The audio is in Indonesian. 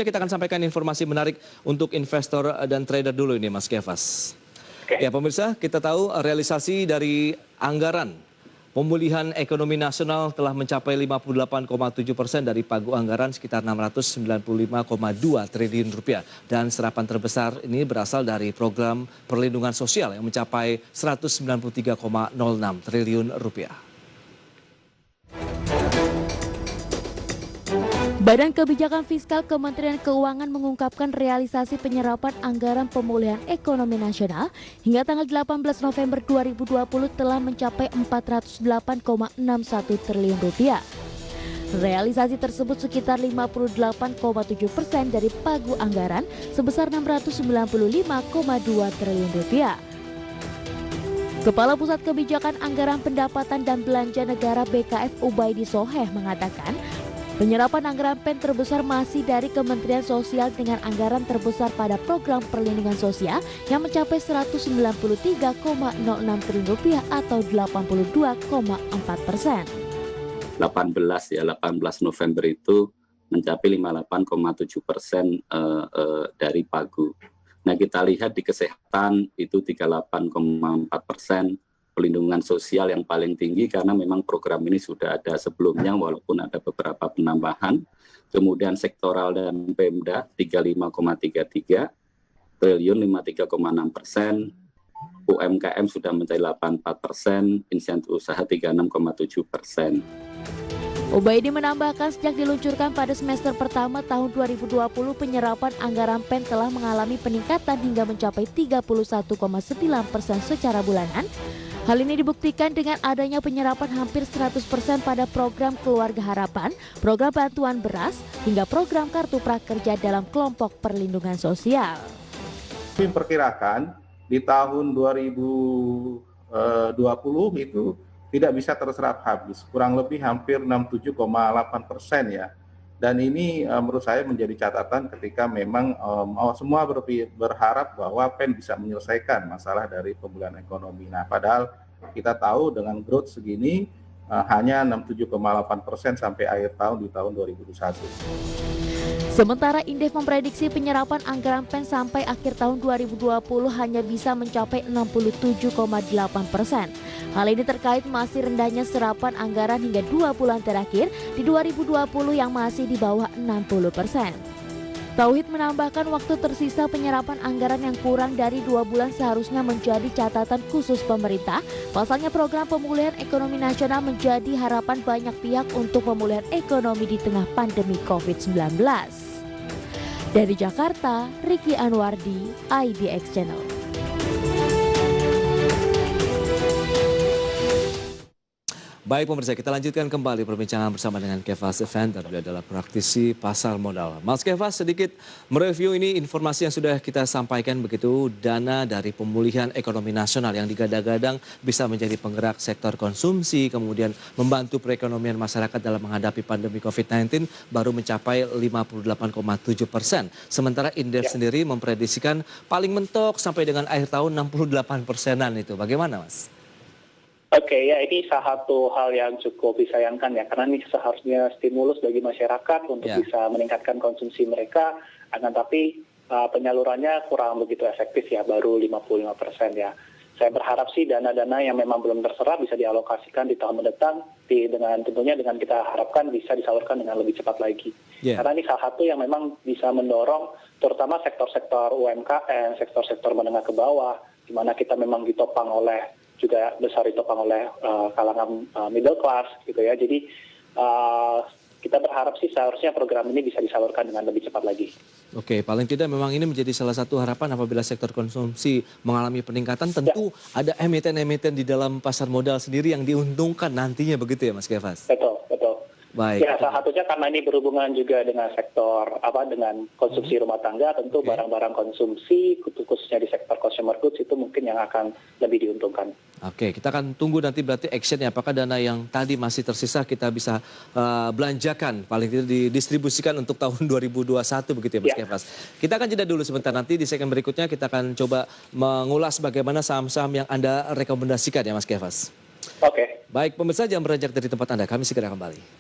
Kita akan sampaikan informasi menarik untuk investor dan trader dulu ini, Mas Kefas. Ya pemirsa, kita tahu realisasi dari anggaran pemulihan ekonomi nasional telah mencapai 58,7% dari pagu anggaran sekitar 695,2 triliun rupiah. Dan serapan terbesar ini berasal dari program perlindungan sosial yang mencapai 193,06 triliun rupiah. Badan Kebijakan Fiskal Kementerian Keuangan mengungkapkan realisasi penyerapan anggaran pemulihan ekonomi nasional hingga tanggal 18 November 2020 telah mencapai 408,61 triliun rupiah. Realisasi tersebut sekitar 58,7% dari pagu anggaran sebesar 695,2 triliun rupiah. Kepala Pusat Kebijakan Anggaran Pendapatan dan Belanja Negara BKF Ubaidi Soheh mengatakan, penyerapan anggaran PEN terbesar masih dari Kementerian Sosial dengan anggaran terbesar pada program perlindungan sosial yang mencapai 193,06 triliun rupiah atau 82,4%. 18 November itu mencapai 58,7% dari pagu. Nah kita lihat di kesehatan itu 38,4%. Pelindungan sosial yang paling tinggi karena memang program ini sudah ada sebelumnya walaupun ada beberapa penambahan. Kemudian sektoral dan Pemda 35,33 triliun 53,6%, UMKM sudah mencapai 84%, insentif usaha 36,7%. Ubaidi menambahkan sejak diluncurkan pada semester pertama tahun 2020 penyerapan anggaran PEN telah mengalami peningkatan hingga mencapai 31,9% secara bulanan. Hal ini dibuktikan dengan adanya penyerapan hampir 100% pada program Keluarga Harapan, program bantuan beras, hingga program Kartu Prakerja dalam kelompok perlindungan sosial. Kami perkirakan di tahun 2020 itu tidak bisa terserap habis, kurang lebih hampir 67,8% ya. Dan ini menurut saya menjadi catatan ketika memang semua berharap bahwa PEN bisa menyelesaikan masalah dari pemulihan ekonomi. Nah, padahal kita tahu dengan growth segini hanya 67,8% sampai akhir tahun di tahun 2021. Sementara Indef memprediksi penyerapan anggaran PEN sampai akhir tahun 2020 hanya bisa mencapai 67,8%. Hal ini terkait masih rendahnya serapan anggaran hingga 2 bulan terakhir di 2020 yang masih di bawah 60%. Tauhid menambahkan waktu tersisa penyerapan anggaran yang kurang dari 2 bulan seharusnya menjadi catatan khusus pemerintah. Pasalnya program pemulihan ekonomi nasional menjadi harapan banyak pihak untuk pemulihan ekonomi di tengah pandemi COVID-19. Dari Jakarta, Ricky Anwardi, IDX Channel. Baik pemirsa, kita lanjutkan kembali perbincangan bersama dengan Kefas Effender. Beliau adalah praktisi pasar modal. Mas Kefas sedikit mereview ini informasi yang sudah kita sampaikan begitu. Dana dari pemulihan ekonomi nasional yang digadang-gadang bisa menjadi penggerak sektor konsumsi. Kemudian membantu perekonomian masyarakat dalam menghadapi pandemi COVID-19 baru mencapai 58,7%. Sementara Indef sendiri memprediksikan paling mentok sampai dengan akhir tahun 68%-an itu. Bagaimana Mas? Oke, ya ini salah satu hal yang cukup disayangkan ya, karena ini seharusnya stimulus bagi masyarakat untuk bisa meningkatkan konsumsi mereka, akan tapi penyalurannya kurang begitu efektif ya, baru 55% ya. Saya berharap sih dana-dana yang memang belum terserap bisa dialokasikan di tahun mendatang, tentunya dengan kita harapkan bisa disalurkan dengan lebih cepat lagi. Karena ini salah satu yang memang bisa mendorong terutama sektor-sektor UMKM, sektor-sektor menengah ke bawah, di mana kita memang ditopang oleh juga besar ditopang oleh kalangan middle class gitu ya. Jadi kita berharap sih seharusnya program ini bisa disalurkan dengan lebih cepat lagi. Oke, paling tidak memang ini menjadi salah satu harapan apabila sektor konsumsi mengalami peningkatan. Tentu ada emiten-emiten di dalam pasar modal sendiri yang diuntungkan nantinya begitu ya Mas Kefas? Betul, betul. Baik. Ya, salah satunya karena ini berhubungan juga dengan sektor dengan konsumsi rumah tangga, tentu barang-barang konsumsi khususnya di sektor consumer goods itu mungkin yang akan lebih diuntungkan. Oke, kita akan tunggu nanti berarti actionnya apakah dana yang tadi masih tersisa kita bisa belanjakan, paling tidak didistribusikan untuk tahun 2021 begitu ya Mas Kefas. Kita akan jeda dulu sebentar, nanti di segmen berikutnya kita akan coba mengulas bagaimana saham-saham yang Anda rekomendasikan ya Mas Kefas. Oke. Baik pemirsa, jangan beranjak dari tempat Anda, kami segera kembali.